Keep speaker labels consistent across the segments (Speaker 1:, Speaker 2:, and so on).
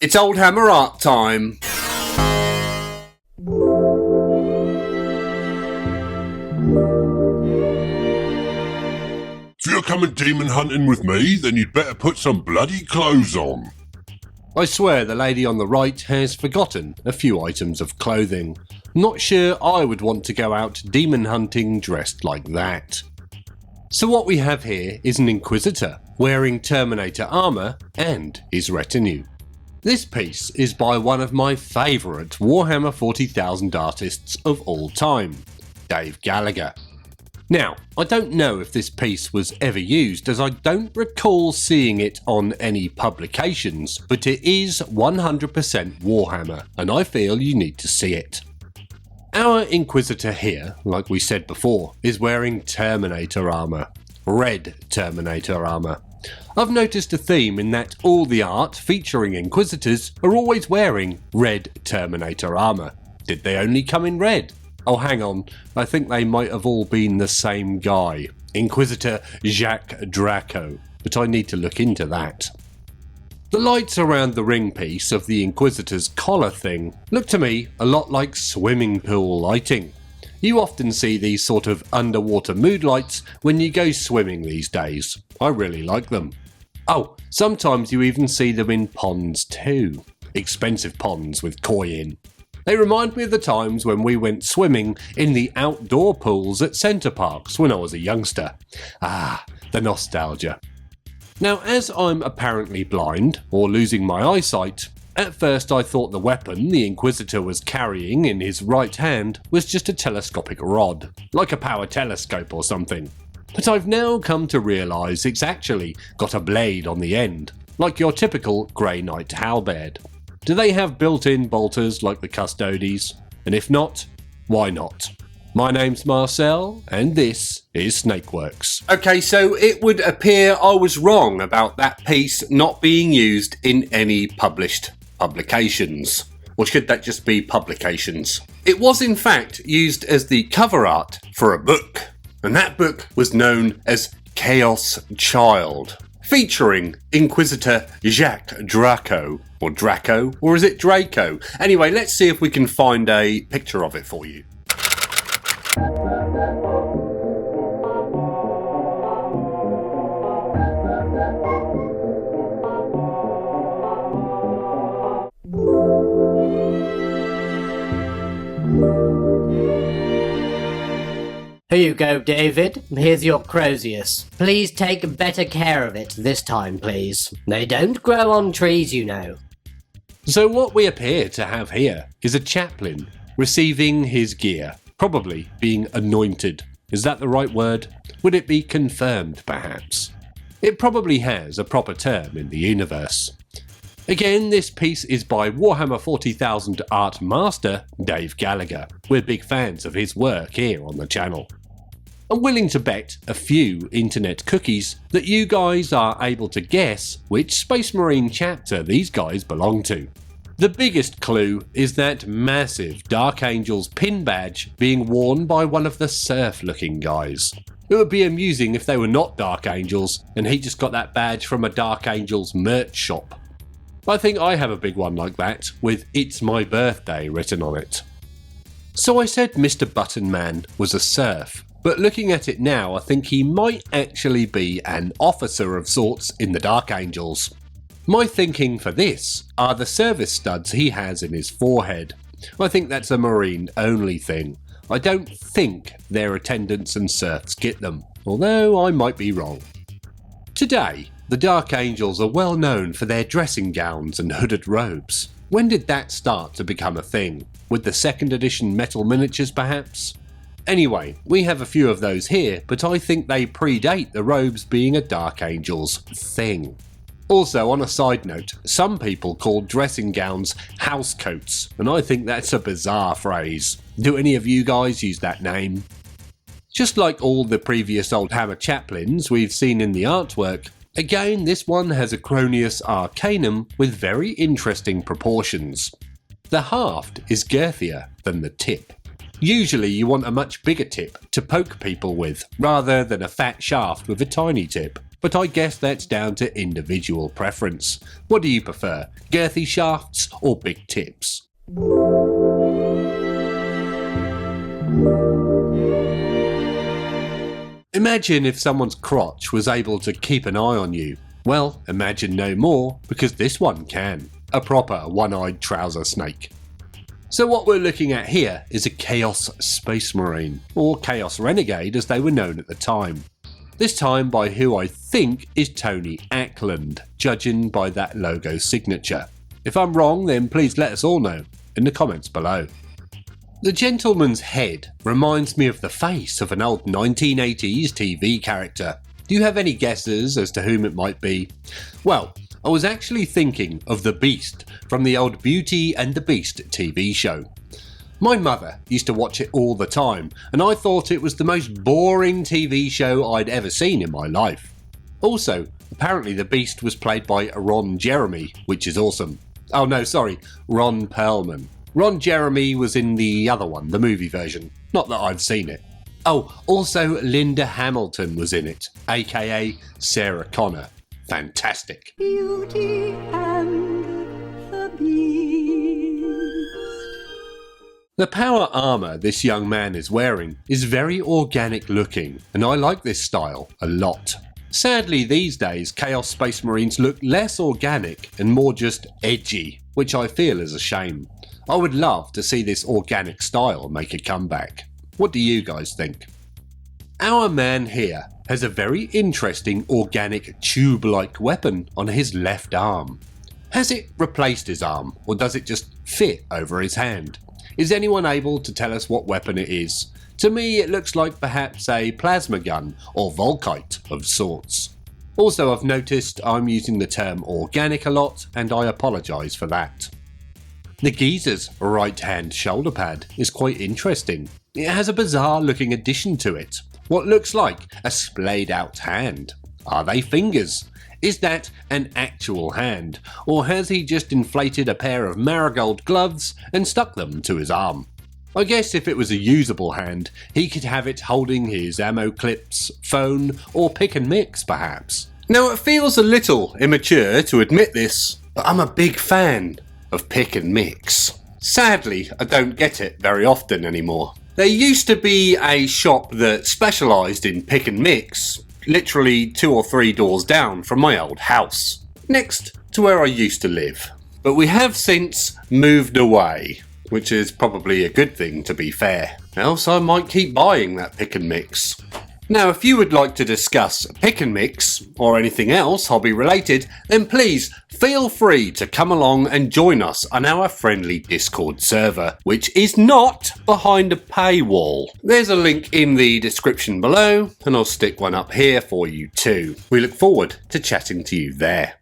Speaker 1: It's Oldhammer ART time.
Speaker 2: If you're coming demon hunting with me, then you'd better put some bloody clothes on.
Speaker 1: I swear the lady on the right has forgotten a few items of clothing. Not sure I would want to go out demon hunting dressed like that. So what we have here is an Inquisitor wearing Terminator armour and his retinue. This piece is by one of my favourite Warhammer 40,000 artists of all time, Dave Gallagher. Now, I don't know if this piece was ever used, as I don't recall seeing it on any publications, but it is 100% Warhammer, and I feel you need to see it. Our Inquisitor here, like we said before, is wearing Terminator armour. Red Terminator armour. I've noticed a theme in that all the art featuring Inquisitors are always wearing red Terminator armour. Did they only come in red? Oh, hang on, I think they might have all been the same guy, Inquisitor Jacques Draco, but I need to look into that. The lights around the ring piece of the Inquisitor's collar thing look to me a lot like swimming pool lighting. You often see these sort of underwater mood lights when you go swimming these days. I really like them. Oh, sometimes you even see them in ponds too. Expensive ponds with koi in. They remind me of the times when we went swimming in the outdoor pools at centre parks when I was a youngster. Ah, the nostalgia. Now, as I'm apparently blind, or losing my eyesight, at first I thought the weapon the Inquisitor was carrying in his right hand was just a telescopic rod, like a power telescope or something. But I've now come to realise it's actually got a blade on the end, like your typical Grey Knight halberd. Do they have built-in bolters like the Custodes? And if not, why not? My name's Marcel, and this is Snakeworks. Okay, so it would appear I was wrong about that piece not being used in any published publications. Or should that just be publications? It was in fact used as the cover art for a book, and that book was known as Chaos Child, featuring Inquisitor Jacques Draco, or Draco, or is it Draco? Anyway, let's see if we can find a picture of it for you.
Speaker 3: Here you go, David. Here's your Crozius. Please take better care of it this time, please. They don't grow on trees, you know.
Speaker 1: So what we appear to have here is a chaplain receiving his gear, probably being anointed. Is that the right word? Would it be confirmed, perhaps? It probably has a proper term in the universe. Again, this piece is by Warhammer 40,000 art master Dave Gallagher. We're big fans of his work here on the channel. I'm willing to bet a few internet cookies that you guys are able to guess which Space Marine chapter these guys belong to. The biggest clue is that massive Dark Angels pin badge being worn by one of the surf-looking guys. It would be amusing if they were not Dark Angels and he just got that badge from a Dark Angels merch shop. I think I have a big one like that, with "It's my birthday" written on it. So I said Mr. Button Man was a serf, but looking at it now I think he might actually be an officer of sorts in the Dark Angels. My thinking for this are the service studs he has in his forehead. I think that's a Marine only thing. I don't think their attendants and serfs get them, although I might be wrong. Today, the Dark Angels are well known for their dressing gowns and hooded robes. When did that start to become a thing? With the 2nd edition metal miniatures perhaps? Anyway, we have a few of those here, but I think they predate the robes being a Dark Angels thing. Also, on a side note, some people call dressing gowns housecoats, and I think that's a bizarre phrase. Do any of you guys use that name? Just like all the previous Oldhammer Chaplains we've seen in the artwork, again this one has a Cronius Arcanum with very interesting proportions. The haft is girthier than the tip. Usually you want a much bigger tip to poke people with, rather than a fat shaft with a tiny tip. but I guess that's down to individual preference. What do you prefer, girthy shafts or big tips? Imagine if someone's crotch was able to keep an eye on you. Well, imagine no more, because this one can. A proper one-eyed trouser snake. So what we're looking at here is a Chaos Space Marine, or Chaos Renegade as they were known at the time. This time by who I think is Tony Ackland, judging by that logo signature. If I'm wrong, then please let us all know in the comments below. The gentleman's head reminds me of the face of an old 1980s TV character. Do you have any guesses as to whom it might be? Well, I was actually thinking of the Beast from the old Beauty and the Beast TV show. My mother used to watch it all the time, and I thought it was the most boring TV show I'd ever seen in my life. Also, apparently the Beast was played by Ron Jeremy, which is awesome. Oh no, sorry, Ron Perlman. Ron Jeremy was in the other one, the movie version. Not that I've seen it. Oh, also Linda Hamilton was in it, aka Sarah Connor. Fantastic.
Speaker 4: Beauty and the Beast.
Speaker 1: The power armour this young man is wearing is very organic looking, and I like this style a lot. Sadly these days Chaos Space Marines look less organic and more just edgy, which I feel is a shame. I would love to see this organic style make a comeback. What do you guys think? Our man here has a very interesting organic tube-like weapon on his left arm. Has it replaced his arm, or does it just fit over his hand? Is anyone able to tell us what weapon it is? To me it looks like perhaps a plasma gun or volkite of sorts. Also I've noticed I'm using the term organic a lot, and I apologise for that. The geezer's right hand shoulder pad is quite interesting. It has a bizarre looking addition to it. What looks like a splayed out hand. Are they fingers? Is that an actual hand? Or has he just inflated a pair of marigold gloves and stuck them to his arm? I guess if it was a usable hand, he could have it holding his ammo clips, phone, or pick and mix perhaps. Now it feels a little immature to admit this, but I'm a big fan of pick and mix. Sadly, I don't get it very often anymore. There used to be a shop that specialised in pick and mix, literally 2 or 3 doors down from my old house, next to where I used to live. But we have since moved away, which is probably a good thing to be fair, else I might keep buying that pick and mix. Now if you would like to discuss pick and mix or anything else hobby related, then please feel free to come along and join us on our friendly Discord server, which is not behind a paywall. There's a link in the description below, and I'll stick one up here for you too. We look forward to chatting to you there.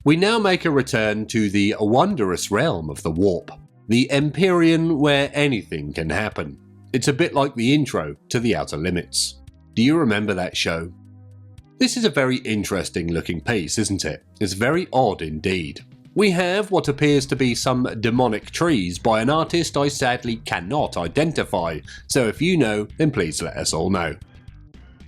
Speaker 1: We now make a return to the wondrous realm of the warp. The Empyrean, where anything can happen. It's a bit like the intro to The Outer Limits. Do you remember that show? This is a very interesting looking piece, isn't it? It's very odd indeed. We have what appears to be some demonic trees by an artist I sadly cannot identify, so if you know, then please let us all know.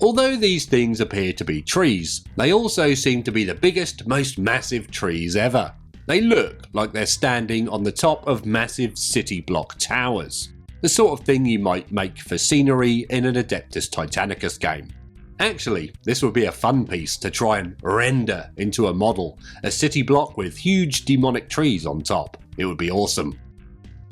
Speaker 1: Although these things appear to be trees, they also seem to be the biggest, most massive trees ever. They look like they're standing on the top of massive city block towers, the sort of thing you might make for scenery in an Adeptus Titanicus game. Actually, this would be a fun piece to try and render into a model, a city block with huge demonic trees on top. It would be awesome.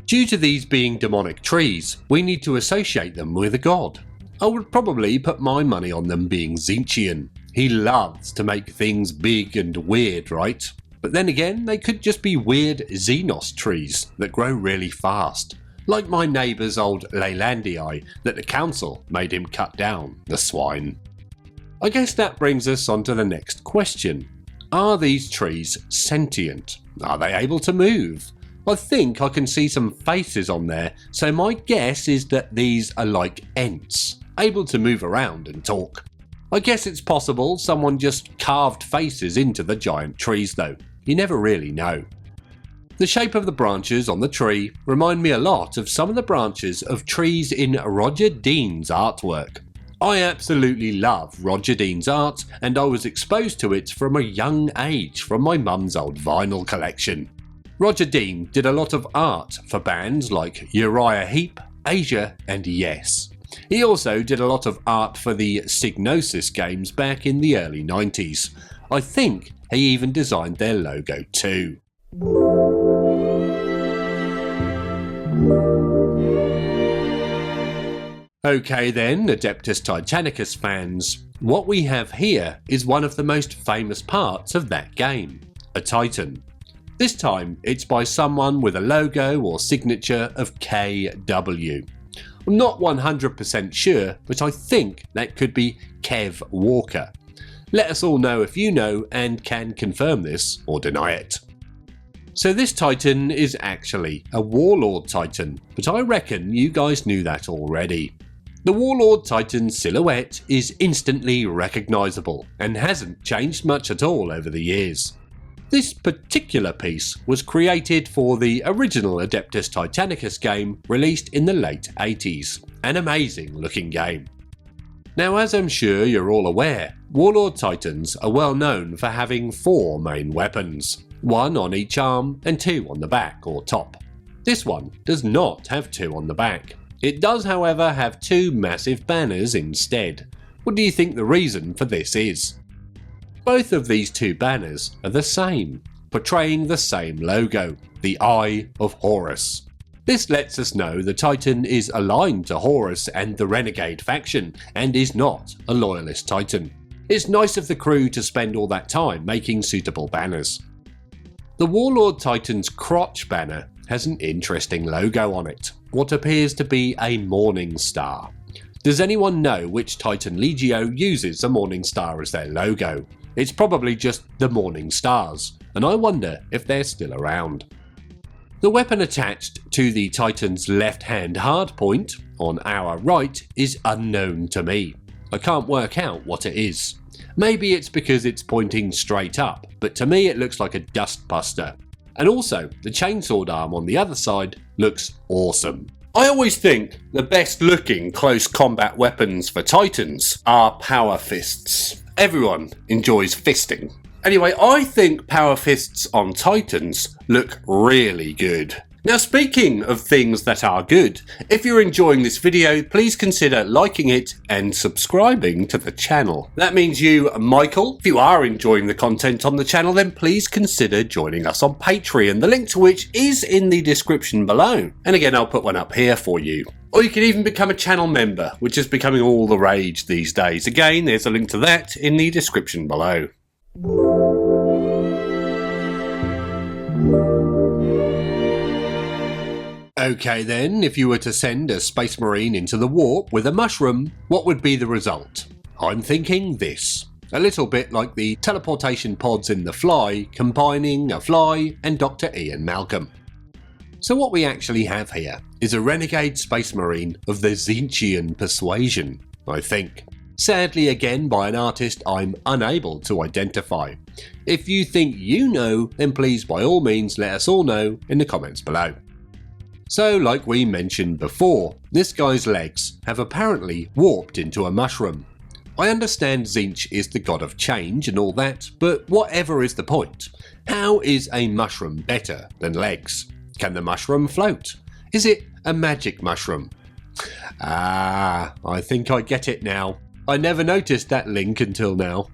Speaker 1: Due to these being demonic trees, we need to associate them with a god. I would probably put my money on them being Tzeentchian. He loves to make things big and weird, right? But then again, they could just be weird Xenos trees that grow really fast. Like my neighbour's old Leylandii that the council made him cut down, the swine. I guess that brings us on to the next question. Are these trees sentient? Are they able to move? I think I can see some faces on there, so my guess is that these are like Ents, able to move around and talk. I guess it's possible someone just carved faces into the giant trees though. You never really know. The shape of the branches on the tree remind me a lot of some of the branches of trees in Roger Dean's artwork. I absolutely love Roger Dean's art, and I was exposed to it from a young age from my mum's old vinyl collection. Roger Dean did a lot of art for bands like Uriah Heep, Asia and Yes. He also did a lot of art for the Psygnosis games back in the early 90s. I think he even designed their logo too. Okay then, Adeptus Titanicus fans, what we have here is one of the most famous parts of that game, a Titan. This time it's by someone with a logo or signature of KW. I'm not 100% sure, but I think that could be Kev Walker. Let us all know if you know and can confirm this or deny it. So this Titan is actually a Warlord Titan, but I reckon you guys knew that already. The Warlord Titan silhouette is instantly recognisable and hasn't changed much at all over the years. This particular piece was created for the original Adeptus Titanicus game released in the late 80s, an amazing looking game. Now, as I'm sure you're all aware, Warlord Titans are well known for having 4 main weapons, 1 on each arm and 2 on the back or top. This one does not have 2 on the back. It does, however, have 2 massive banners instead. What do you think the reason for this is? Both of these 2 banners are the same, portraying the same logo, the Eye of Horus. This lets us know the Titan is aligned to Horus and the Renegade faction, and is not a loyalist Titan. It's nice of the crew to spend all that time making suitable banners. The Warlord Titan's crotch banner has an interesting logo on it, what appears to be a morning star. Does anyone know which Titan Legio uses a morning star as their logo? It's probably just the Morning Stars, and I wonder if they're still around. The weapon attached to the Titan's left-hand hardpoint on our right is unknown to me. I can't work out what it is. Maybe it's because it's pointing straight up, but to me it looks like a dustbuster. And also, the chainsword arm on the other side looks awesome. I always think the best looking close combat weapons for Titans are power fists. Everyone enjoys fisting. Anyway, I think power fists on Titans look really good. Now, speaking of things that are good, if you're enjoying this video, please consider liking it and subscribing to the channel. That means you, Michael, if you are enjoying the content on the channel, then please consider joining us on Patreon, the link to which is in the description below. And again, I'll put one up here for you. Or you can even become a channel member, which is becoming all the rage these days. Again, there's a link to that in the description below. Okay then, if you were to send a Space Marine into the warp with a mushroom, what would be the result? I'm thinking this. A little bit like the teleportation pods in The Fly, combining a fly and Dr. Ian Malcolm. So what we actually have here is a Renegade Space Marine of the Tzeentchian persuasion, I think. Sadly again by an artist I'm unable to identify. If you think you know, then please by all means let us all know in the comments below. So like we mentioned before, this guy's legs have apparently warped into a mushroom. I understand Tzeentch is the god of change and all that, but whatever is the point, how is a mushroom better than legs? Can the mushroom float? Is it a magic mushroom? Ah, I think I get it now. I never noticed that link until now.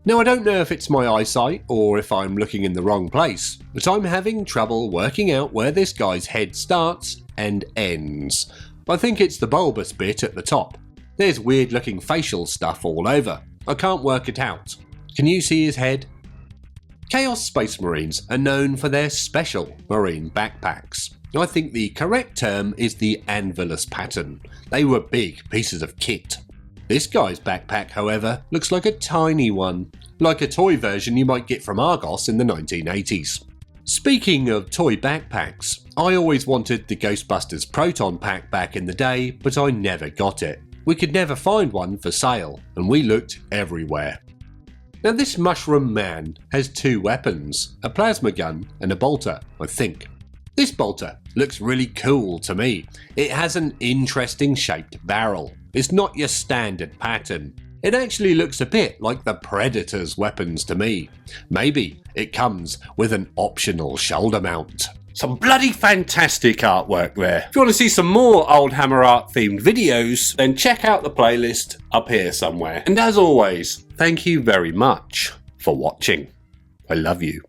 Speaker 1: Now I don't know if it's my eyesight or if I'm looking in the wrong place, but I'm having trouble working out where this guy's head starts and ends. I think it's the bulbous bit at the top. There's weird looking facial stuff all over. I can't work it out. Can you see his head? Chaos Space Marines are known for their special marine backpacks. I think the correct term is the Anvilus pattern. They were big pieces of kit. This guy's backpack, however, looks like a tiny one, like a toy version you might get from Argos in the 1980s. Speaking of toy backpacks, I always wanted the Ghostbusters Proton pack back in the day, but I never got it. We could never find one for sale, and we looked everywhere. Now this mushroom man has two weapons, a plasma gun and a bolter, I think. This bolter looks really cool to me. It has an interesting shaped barrel. It's not your standard pattern. It actually looks a bit like the Predator's weapons to me. Maybe it comes with an optional shoulder mount. Some bloody fantastic artwork there. If you want to see some more Oldhammer art themed videos, then check out the playlist up here somewhere. And as always, thank you very much for watching. I love you.